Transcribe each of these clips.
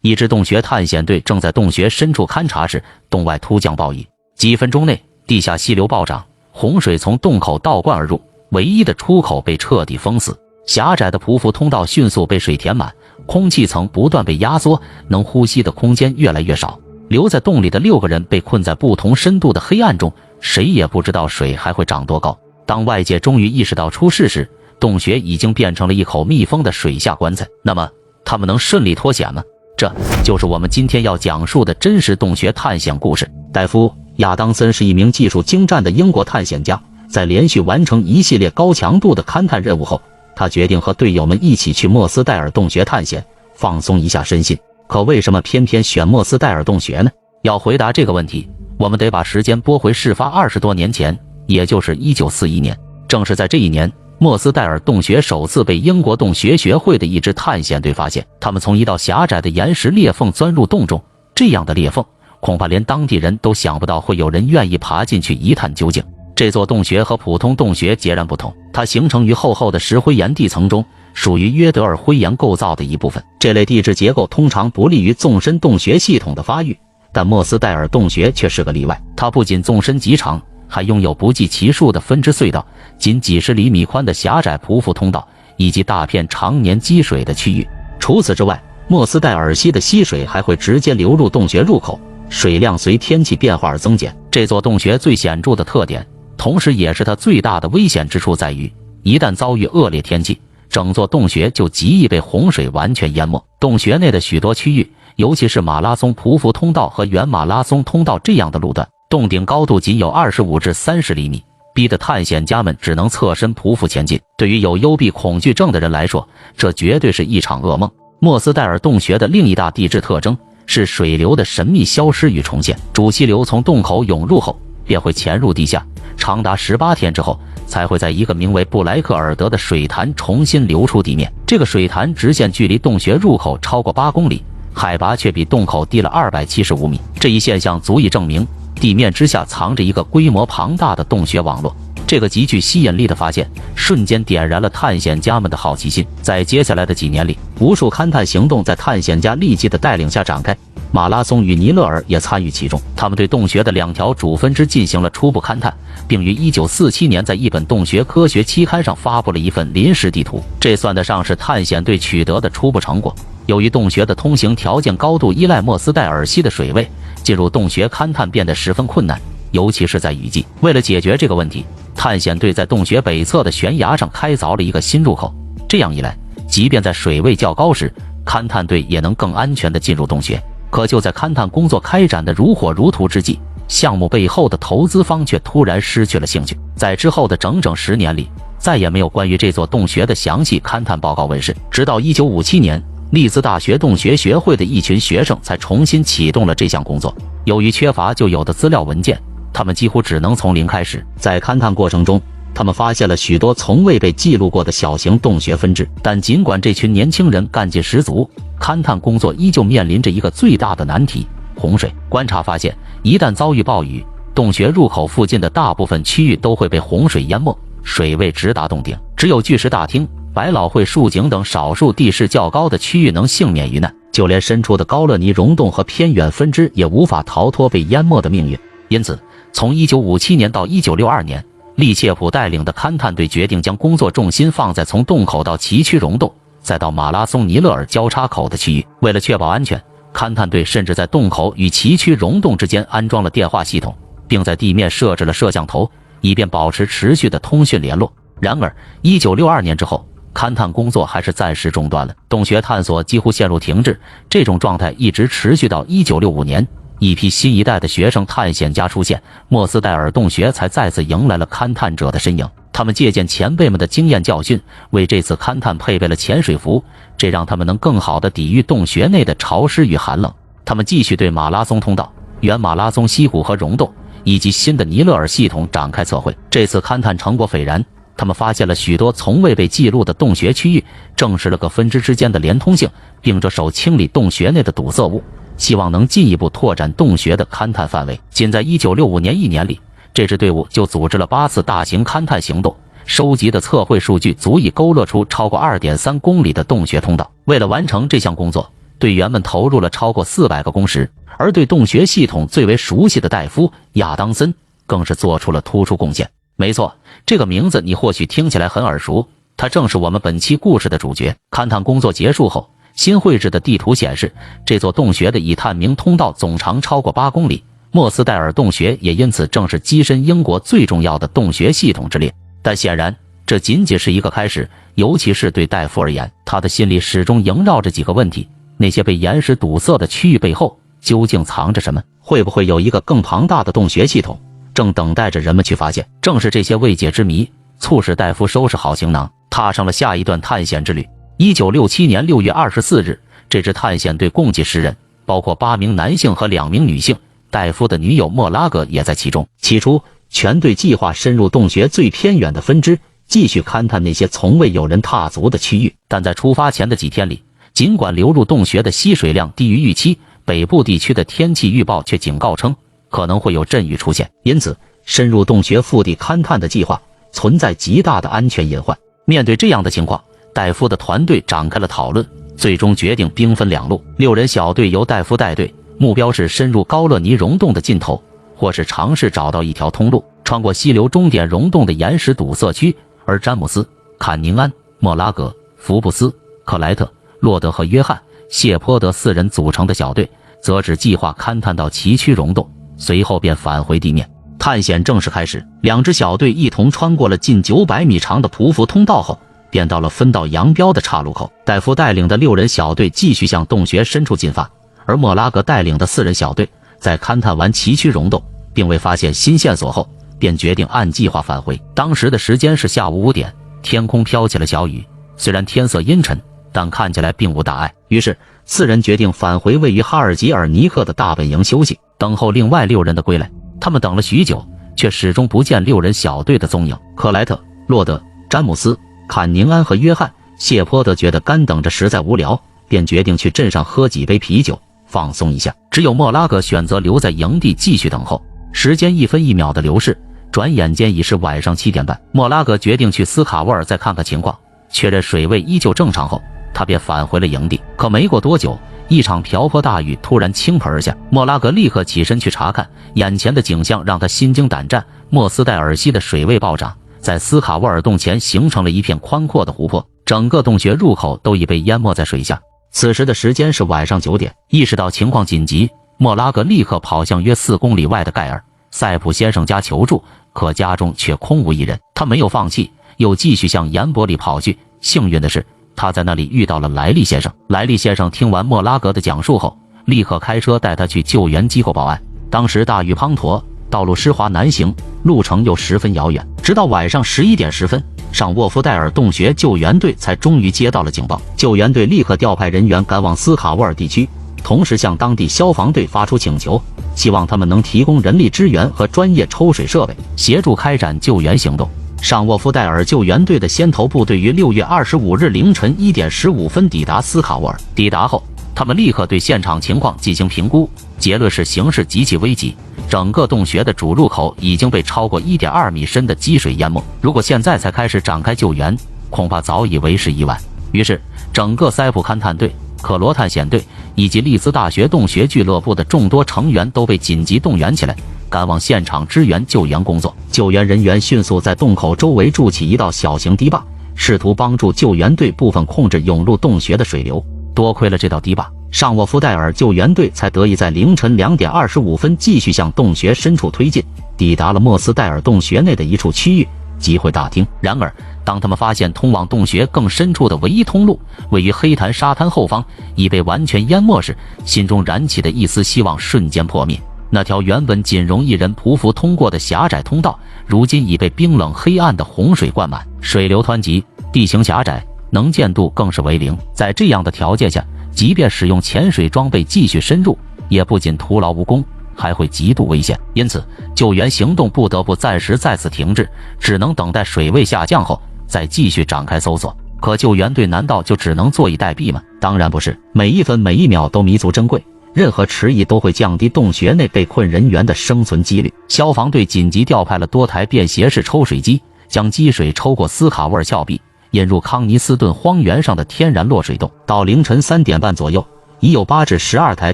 一支洞穴探险队正在洞穴深处勘察时，洞外突降暴雨。几分钟内，地下溪流暴涨，洪水从洞口倒灌而入，唯一的出口被彻底封死。狭窄的匍匐通道迅速被水填满，空气层不断被压缩，能呼吸的空间越来越少。留在洞里的6个人被困在不同深度的黑暗中，谁也不知道水还会涨多高。当外界终于意识到出事时，洞穴已经变成了一口密封的水下棺材。那么，他们能顺利脱险吗？这就是我们今天要讲述的真实洞穴探险故事。戴夫·亚当森是一名技术精湛的英国探险家，在连续完成一系列高强度的勘探任务后，他决定和队友们一起去莫斯戴尔洞穴探险，放松一下身心。可为什么偏偏选莫斯戴尔洞穴呢？要回答这个问题，我们得把时间拨回事发20多年前，也就是1941年。正是在这一年，莫斯戴尔洞穴首次被英国洞穴学会的一支探险队发现。他们从一道狭窄的岩石裂缝钻入洞中，这样的裂缝恐怕连当地人都想不到会有人愿意爬进去一探究竟。这座洞穴和普通洞穴截然不同，它形成于厚厚的石灰岩地层中，属于约德尔灰岩构造的一部分。这类地质结构通常不利于纵深洞穴系统的发育，但莫斯戴尔洞穴却是个例外。它不仅纵深极长，还拥有不计其数的分支隧道，仅几十厘米宽的狭窄匍匐通道，以及大片常年积水的区域。除此之外，莫斯戴尔溪的溪水还会直接流入洞穴入口，水量随天气变化而增减。这座洞穴最显著的特点，同时也是它最大的危险之处在于，一旦遭遇恶劣天气，整座洞穴就极易被洪水完全淹没。洞穴内的许多区域，尤其是马拉松匍匐通道和原马拉松通道这样的路段，洞顶高度仅有25至30厘米，逼得探险家们只能侧身匍匐前进。对于有幽闭恐惧症的人来说，这绝对是一场噩梦。莫斯戴尔洞穴的另一大地质特征是水流的神秘消失与重现。主溪流从洞口涌入后，便会潜入地下，长达18天之后，才会在一个名为布莱克尔德的水潭重新流出地面。这个水潭直线距离洞穴入口超过8公里，海拔却比洞口低了275米。这一现象足以证明地面之下藏着一个规模庞大的洞穴网络。这个极具吸引力的发现瞬间点燃了探险家们的好奇心。在接下来的几年里，无数勘探行动在探险家利基的带领下展开，马拉松与尼勒尔也参与其中。他们对洞穴的2条主分支进行了初步勘探，并于1947年在一本洞穴科学期刊上发布了一份临时地图，这算得上是探险队取得的初步成果。由于洞穴的通行条件高度依赖莫斯戴尔溪的水位，进入洞穴勘探变得十分困难，尤其是在雨季。为了解决这个问题，探险队在洞穴北侧的悬崖上开凿了一个新入口，这样一来，即便在水位较高时，勘探队也能更安全地进入洞穴。可就在勘探工作开展的如火如荼之际，项目背后的投资方却突然失去了兴趣。在之后的整整10年里，再也没有关于这座洞穴的详细勘探报告问世。直到1957年，利兹大学洞穴学会的一群学生才重新启动了这项工作。由于缺乏旧有的资料文件，他们几乎只能从零开始。在勘探过程中，他们发现了许多从未被记录过的小型洞穴分支。但尽管这群年轻人干劲十足，勘探工作依旧面临着一个最大的难题：洪水。观察发现，一旦遭遇暴雨，洞穴入口附近的大部分区域都会被洪水淹没，水位直达洞顶。只有巨石大厅、百老汇竖井等少数地势较高的区域能幸免于难，就连深处的高勒尼溶洞和偏远分支也无法逃脱被淹没的命运。因此，从1957年到1962年，利切普带领的勘探队决定将工作重心放在从洞口到崎岖溶洞，再到马拉松尼勒尔交叉口的区域。为了确保安全，勘探队甚至在洞口与崎岖溶洞之间安装了电话系统，并在地面设置了摄像头，以便保持持续的通讯联络。然而，1962年之后，勘探工作还是暂时中断了，洞穴探索几乎陷入停滞。这种状态一直持续到1965年，一批新一代的学生探险家出现，莫斯戴尔洞穴才再次迎来了勘探者的身影。他们借鉴前辈们的经验教训，为这次勘探配备了潜水服，这让他们能更好地抵御洞穴内的潮湿与寒冷。他们继续对马拉松通道、原马拉松溪谷和溶洞以及新的尼勒尔系统展开测绘。这次勘探成果斐然，他们发现了许多从未被记录的洞穴区域，证实了各分支之间的连通性，并着手清理洞穴内的堵塞物，希望能进一步拓展洞穴的勘探范围。仅在1965年1年里，这支队伍就组织了8次大型勘探行动，收集的测绘数据足以勾勒出超过2.3公里的洞穴通道。为了完成这项工作，队员们投入了超过400个工时，而对洞穴系统最为熟悉的戴夫·亚当森更是做出了突出贡献。没错，这个名字你或许听起来很耳熟，他正是我们本期故事的主角。勘探工作结束后，新绘制的地图显示，这座洞穴的已探明通道总长超过8公里，莫斯戴尔洞穴也因此正是跻身英国最重要的洞穴系统之列。但显然，这仅仅是一个开始，尤其是对戴夫而言，他的心里始终萦绕着几个问题：那些被岩石堵塞的区域背后究竟藏着什么？会不会有一个更庞大的洞穴系统，正等待着人们去发现？正是这些未解之谜，促使戴夫收拾好行囊，踏上了下一段探险之旅。1967年6月24日，这支探险队共计10人，包括8名男性和2名女性，戴夫的女友莫拉格也在其中。起初，全队计划深入洞穴最偏远的分支，继续勘探那些从未有人踏足的区域。但在出发前的几天里，尽管流入洞穴的吸水量低于预期，北部地区的天气预报却警告称可能会有阵雨出现，因此深入洞穴腹地勘探的计划存在极大的安全隐患。面对这样的情况，戴夫的团队展开了讨论，最终决定兵分2路，6人小队由戴夫带队，目标是深入高勒尼溶洞的尽头，或是尝试找到一条通路，穿过溪流终点溶洞的岩石堵塞区。而詹姆斯、坎宁安、莫拉格、福布斯、克莱特、洛德和约翰·谢泼德4人组成的小队，则只计划勘探到崎岖溶洞，随后便返回地面。探险正式开始，2支小队一同穿过了近900米长的匍匐通道后，便到了分道扬镳的岔路口。戴夫带领的6人小队继续向洞穴深处进发，而莫拉格带领的4人小队在勘探完崎岖溶洞并未发现新线索后，便决定按计划返回。当时的时间是下午5点，天空飘起了小雨，虽然天色阴沉，但看起来并无大碍。于是4人决定返回位于哈尔吉尔尼克的大本营休息，等候另外6人的归来。他们等了许久，却始终不见6人小队的踪影。克莱特、洛德、詹姆斯、坎宁安和约翰·谢泼德觉得干等着实在无聊，便决定去镇上喝几杯啤酒放松一下。只有莫拉格选择留在营地继续等候。时间一分一秒的流逝，转眼间已是晚上7点半。莫拉格决定去斯卡沃尔再看看情况，确认水位依旧正常后，他便返回了营地。可没过多久，一场瓢泼大雨突然倾盆而下，莫拉格立刻起身去查看，眼前的景象让他心惊胆战。莫斯戴尔溪的水位暴涨，在斯卡沃尔洞前形成了一片宽阔的湖泊，整个洞穴入口都已被淹没在水下。此时的时间是晚上9点，意识到情况紧急，莫拉格立刻跑向约4公里外的盖尔塞普先生家求助，可家中却空无一人。他没有放弃，又继续向盐泊里跑去。幸运的是，他在那里遇到了莱利先生。莱利先生听完莫拉格的讲述后，立刻开车带他去救援机构报案。当时大雨滂沱，道路湿滑难行，路程又十分遥远。直到晚上11点10分，上沃夫戴尔洞穴救援队才终于接到了警报。救援队立刻调派人员赶往斯卡沃尔地区，同时向当地消防队发出请求，希望他们能提供人力支援和专业抽水设备，协助开展救援行动。上沃夫戴尔救援队的先头部队于6月25日凌晨1点15分抵达斯卡沃尔。抵达后，他们立刻对现场情况进行评估，结论是形势极其危急，整个洞穴的主入口已经被超过 1.2 米深的积水淹没，如果现在才开始展开救援，恐怕早已为时已晚。于是整个塞普勘探队、可罗探险队以及利兹大学洞穴俱乐部的众多成员都被紧急动员起来，赶往现场支援救援工作。救援人员迅速在洞口周围筑起一道小型堤坝，试图帮助救援队部分控制涌入洞穴的水流。多亏了这道堤坝，上沃夫戴尔救援队才得以在凌晨2点25分继续向洞穴深处推进，抵达了莫斯戴尔洞穴内的一处区域集会大厅。然而当他们发现通往洞穴更深处的唯一通路位于黑潭沙滩后方已被完全淹没时，心中燃起的一丝希望瞬间破灭。那条原本仅容一人匍匐通过的狭窄通道，如今已被冰冷黑暗的洪水灌满，水流湍急，地形狭窄，能见度更是为0。在这样的条件下，即便使用潜水装备继续深入，也不仅徒劳无功，还会极度危险。因此救援行动不得不暂时在此停滞，只能等待水位下降后再继续展开搜索。可救援队难道就只能坐以待毙吗？当然不是，每一分每一秒都弥足珍贵，任何迟疑都会降低洞穴内被困人员的生存几率。消防队紧急调派了多台便携式抽水机，将积水抽过斯卡沃尔峭壁，引入康尼斯顿荒原上的天然落水洞。到凌晨3点半左右，已有8至12台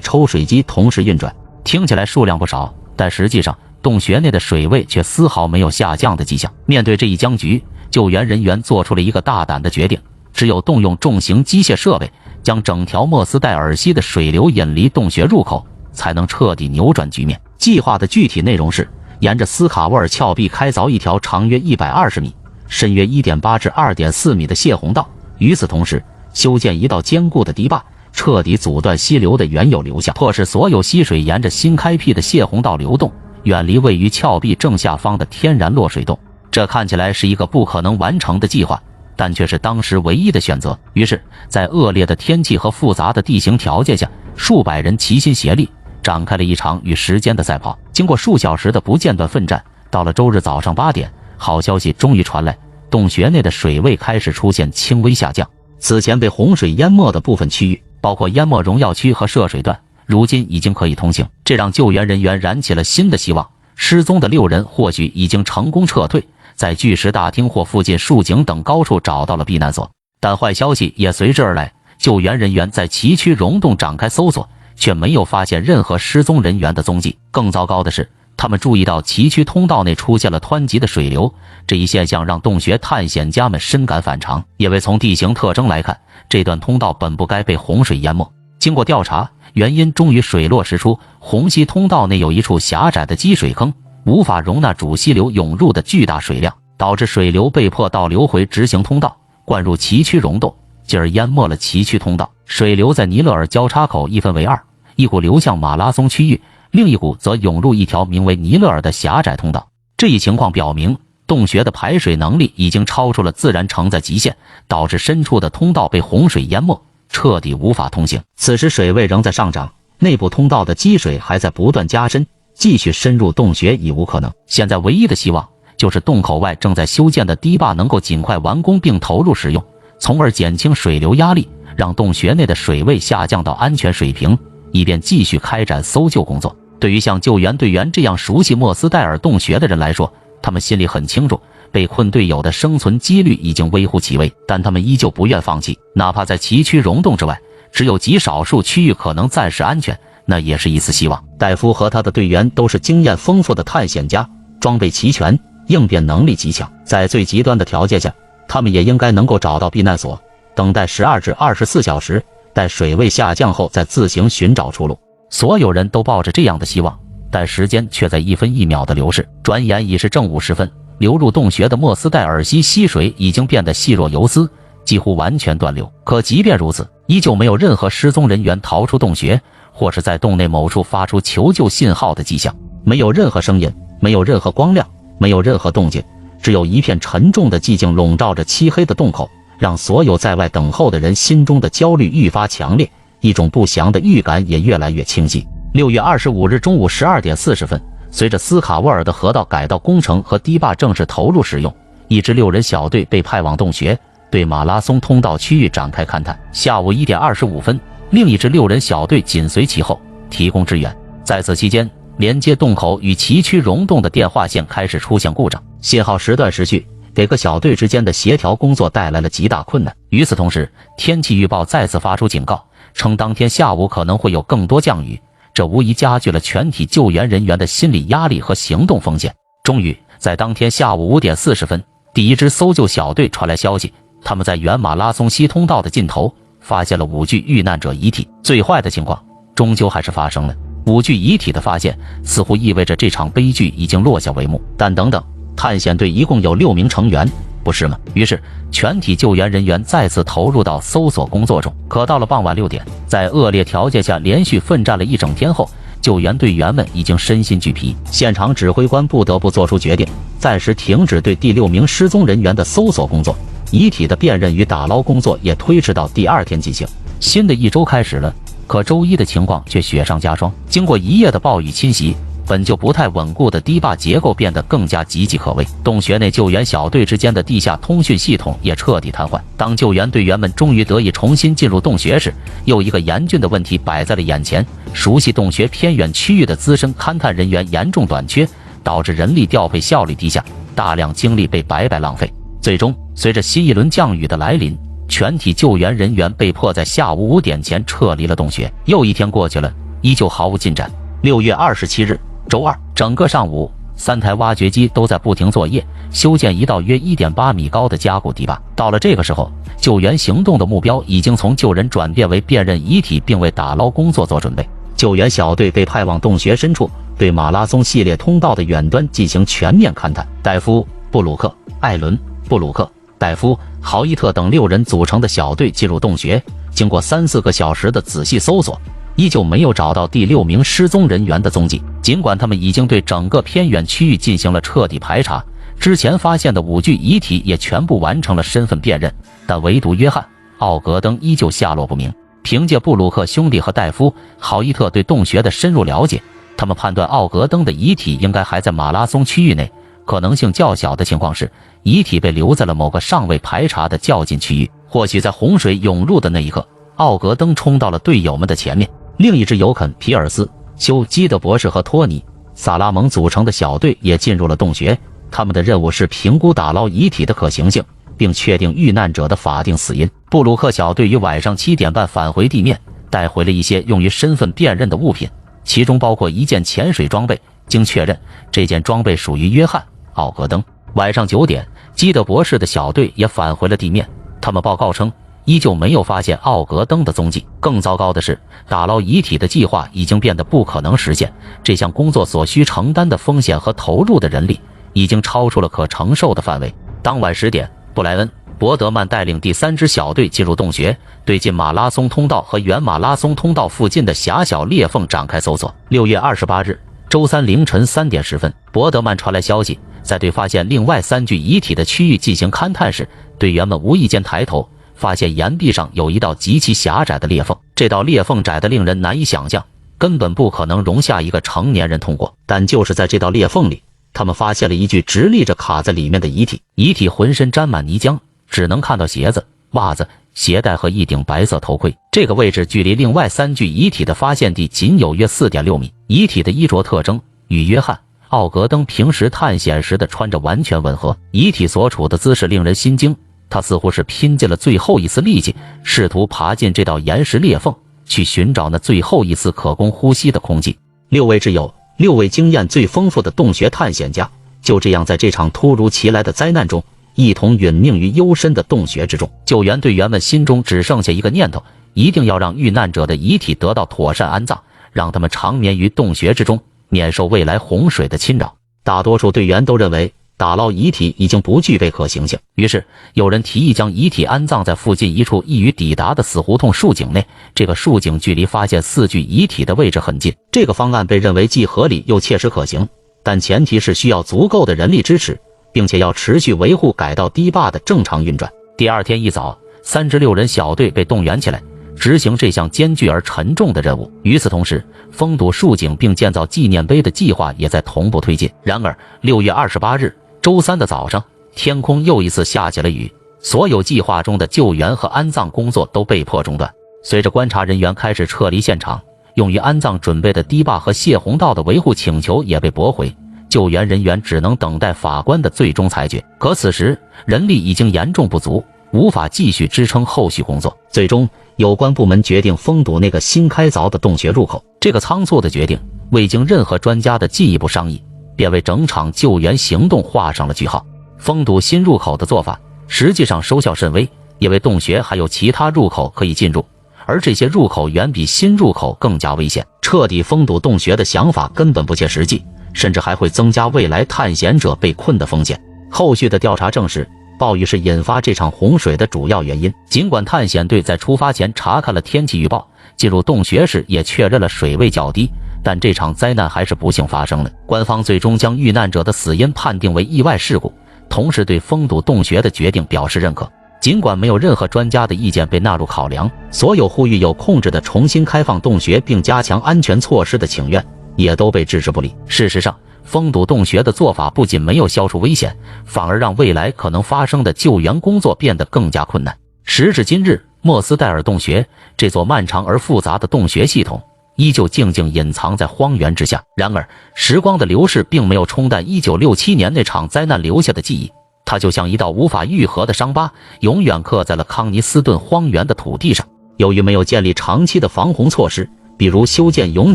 抽水机同时运转。听起来数量不少，但实际上洞穴内的水位却丝毫没有下降的迹象。面对这一僵局，救援人员做出了一个大胆的决定，只有动用重型机械设备，将整条莫斯代尔溪的水流引离洞穴入口，才能彻底扭转局面。计划的具体内容是，沿着斯卡沃尔峭壁开凿一条长约120米、深约1.8至2.4米的泄洪道，与此同时，修建一道坚固的堤坝，彻底阻断溪流的原有流向，迫使所有溪水沿着新开辟的泄洪道流动，远离位于峭壁正下方的天然落水洞。这看起来是一个不可能完成的计划，但却是当时唯一的选择。于是，在恶劣的天气和复杂的地形条件下，数百人齐心协力，展开了一场与时间的赛跑。经过数小时的不间断奋战，到了周日早上8点，好消息终于传来，洞穴内的水位开始出现轻微下降。此前被洪水淹没的部分区域，包括淹没荣耀区和涉水段，如今已经可以通行，这让救援人员燃起了新的希望。失踪的6人或许已经成功撤退，在巨石大厅或附近竖井等高处找到了避难所。但坏消息也随之而来，救援人员在崎岖溶洞展开搜索，却没有发现任何失踪人员的踪迹。更糟糕的是，他们注意到崎岖通道内出现了湍急的水流，这一现象让洞穴探险家们深感反常，因为从地形特征来看，这段通道本不该被洪水淹没。经过调查，原因终于水落石出，虹溪通道内有一处狭窄的积水坑，无法容纳主溪流涌入的巨大水量，导致水流被迫倒流回直行通道，灌入崎岖溶洞，进而淹没了崎岖通道。水流在尼勒尔交叉口一分为二，一股流向马拉松区域，另一股则涌入一条名为尼勒尔的狭窄通道。这一情况表明，洞穴的排水能力已经超出了自然承载极限，导致深处的通道被洪水淹没，彻底无法通行。此时水位仍在上涨，内部通道的积水还在不断加深，继续深入洞穴已无可能。现在唯一的希望就是洞口外正在修建的堤坝能够尽快完工并投入使用，从而减轻水流压力，让洞穴内的水位下降到安全水平，以便继续开展搜救工作。对于像救援队员这样熟悉莫斯代尔洞穴的人来说，他们心里很清楚，被困队友的生存几率已经微乎其微，但他们依旧不愿放弃，哪怕在崎岖溶洞之外，只有极少数区域可能暂时安全，那也是一丝希望。戴夫和他的队员都是经验丰富的探险家，装备齐全，应变能力极强，在最极端的条件下，他们也应该能够找到避难所，等待12至24小时，待水位下降后再自行寻找出路。所有人都抱着这样的希望，但时间却在1分1秒的流逝，转眼已是正午时分。流入洞穴的莫斯代尔溪溪水已经变得细若游丝，几乎完全断流。可即便如此，依旧没有任何失踪人员逃出洞穴，或是在洞内某处发出求救信号的迹象。没有任何声音，没有任何光亮，没有任何动静，只有一片沉重的寂静笼罩着漆黑的洞口，让所有在外等候的人心中的焦虑愈发强烈，一种不祥的预感也越来越清晰。6月25日中午12点40分，随着斯卡沃尔的河道改道工程和堤坝正式投入使用，一支6人小队被派往洞穴，对马拉松通道区域展开勘探。下午1点25分，另一支6人小队紧随其后，提供支援。在此期间，连接洞口与崎岖溶洞的电话线开始出现故障，信号时断时续，给各小队之间的协调工作带来了极大困难。与此同时，天气预报再次发出警告，称当天下午可能会有更多降雨，这无疑加剧了全体救援人员的心理压力和行动风险。终于，在当天下午5点40分，第一支搜救小队传来消息，他们在原马拉松西通道的尽头发现了5具遇难者遗体。最坏的情况终究还是发生了，5具遗体的发现似乎意味着这场悲剧已经落下帷幕。但等等，探险队一共有6名成员，不是吗？于是全体救援人员再次投入到搜索工作中。可到了傍晚6点，在恶劣条件下连续奋战了一整天后，救援队员们已经身心俱疲，现场指挥官不得不做出决定，暂时停止对第6名失踪人员的搜索工作，遗体的辨认与打捞工作也推迟到第2天进行。新的一周开始了，可周一的情况却雪上加霜。经过一夜的暴雨侵袭，本就不太稳固的堤坝结构变得更加岌岌可危，洞穴内救援小队之间的地下通讯系统也彻底瘫痪。当救援队员们终于得以重新进入洞穴时，又一个严峻的问题摆在了眼前：熟悉洞穴偏远区域的资深勘探人员严重短缺，导致人力调配效率低下，大量精力被白白浪费。最终，随着新一轮降雨的来临，全体救援人员被迫在下午5点前撤离了洞穴。又一天过去了，依旧毫无进展。6月27日，周二，整个上午，3台挖掘机都在不停作业，修建一道约 1.8 米高的加固堤坝。到了这个时候，救援行动的目标已经从救人转变为辨认遗体，并为打捞工作做准备。救援小队被派往洞穴深处，对马拉松系列通道的远端进行全面勘探。戴夫、布鲁克、艾伦、布鲁克、戴夫、豪伊特等6人组成的小队进入洞穴，经过3-4个小时的仔细搜索，依旧没有找到第6名失踪人员的踪迹。尽管他们已经对整个偏远区域进行了彻底排查，之前发现的5具遗体也全部完成了身份辨认，但唯独约翰·奥格登依旧下落不明。凭借布鲁克兄弟和戴夫·豪伊特对洞穴的深入了解，他们判断奥格登的遗体应该还在马拉松区域内，可能性较小的情况是遗体被留在了某个尚未排查的较近区域。或许在洪水涌入的那一刻，奥格登冲到了队友们的前面。另一支由肯·皮尔斯、休·基德博士和托尼·萨拉蒙组成的小队也进入了洞穴，他们的任务是评估打捞遗体的可行性，并确定遇难者的法定死因。布鲁克小队于晚上7点半返回地面，带回了一些用于身份辨认的物品，其中包括一件潜水装备。经确认，这件装备属于约翰·奥格登。晚上9点，基德博士的小队也返回了地面，他们报告称，依旧没有发现奥格登的踪迹。更糟糕的是，打捞遗体的计划已经变得不可能实现，这项工作所需承担的风险和投入的人力已经超出了可承受的范围。当晚10点，布莱恩·伯德曼带领第3支小队进入洞穴，对进马拉松通道和原马拉松通道附近的狭小裂缝展开搜索。6月28日，周三凌晨3点10分，伯德曼传来消息，在对发现另外3具遗体的区域进行勘探时，队员们无意间抬头，发现岩壁上有一道极其狭窄的裂缝。这道裂缝窄得令人难以想象，根本不可能容下一个成年人通过。但就是在这道裂缝里，他们发现了一具直立着卡在里面的遗体。遗体浑身沾满泥浆，只能看到鞋子、袜子、鞋带和一顶白色头盔。这个位置距离另外3具遗体的发现地仅有约 4.6 米。遗体的衣着特征与约翰·奥格登平时探险时的穿着完全吻合。遗体所处的姿势令人心惊，他似乎是拼尽了最后一丝力气，试图爬进这道岩石裂缝，去寻找那最后一丝可供呼吸的空气。6位之友，6位经验最丰富的洞穴探险家，就这样在这场突如其来的灾难中一同殒命于幽深的洞穴之中。救援队员们心中只剩下一个念头，一定要让遇难者的遗体得到妥善安葬，让他们长眠于洞穴之中，免受未来洪水的侵扰。大多数队员都认为打捞遗体已经不具备可行性，于是有人提议将遗体安葬在附近一处易于抵达的死胡同竖井内。这个竖井距离发现4具遗体的位置很近，这个方案被认为既合理又切实可行，但前提是需要足够的人力支持，并且要持续维护改道堤坝的正常运转。第二天一早，3支6人小队被动员起来，执行这项艰巨而沉重的任务。与此同时，封堵竖井并建造纪念碑的计划也在同步推进。然而6月28日周三的早上，天空又一次下起了雨，所有计划中的救援和安葬工作都被迫中断。随着观察人员开始撤离现场，用于安葬准备的堤坝和泄洪道的维护请求也被驳回，救援人员只能等待法官的最终裁决。可此时人力已经严重不足，无法继续支撑后续工作。最终有关部门决定封堵那个新开凿的洞穴入口。这个仓促的决定未经任何专家的进一步商议，便为整场救援行动画上了句号。封堵新入口的做法实际上收效甚微，因为洞穴还有其他入口可以进入，而这些入口远比新入口更加危险。彻底封堵洞穴的想法根本不切实际，甚至还会增加未来探险者被困的风险。后续的调查证实，暴雨是引发这场洪水的主要原因。尽管探险队在出发前查看了天气预报，进入洞穴时也确认了水位较低，但这场灾难还是不幸发生了。官方最终将遇难者的死因判定为意外事故，同时对封堵洞穴的决定表示认可。尽管没有任何专家的意见被纳入考量，所有呼吁有控制的重新开放洞穴并加强安全措施的请愿也都被置之不理。事实上，封堵洞穴的做法不仅没有消除危险，反而让未来可能发生的救援工作变得更加困难。时至今日，莫斯戴尔洞穴这座漫长而复杂的洞穴系统依旧静静隐藏在荒原之下。然而，时光的流逝并没有冲淡1967年那场灾难留下的记忆。它就像一道无法愈合的伤疤，永远刻在了康尼斯顿荒原的土地上。由于没有建立长期的防洪措施，比如修建永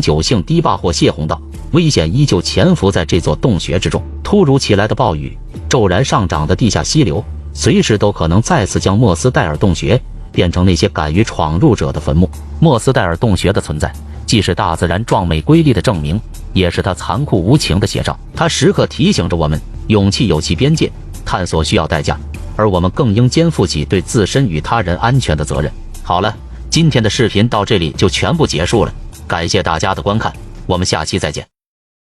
久性堤坝或泄洪道，危险依旧潜伏在这座洞穴之中。突如其来的暴雨，骤然上涨的地下溪流，随时都可能再次将莫斯戴尔洞穴变成那些敢于闯入者的坟墓。莫斯戴尔洞穴的存在，既是大自然壮美瑰丽的证明，也是它残酷无情的写照。它时刻提醒着我们，勇气有其边界，探索需要代价，而我们更应肩负起对自身与他人安全的责任。好了，今天的视频到这里就全部结束了，感谢大家的观看，我们下期再见。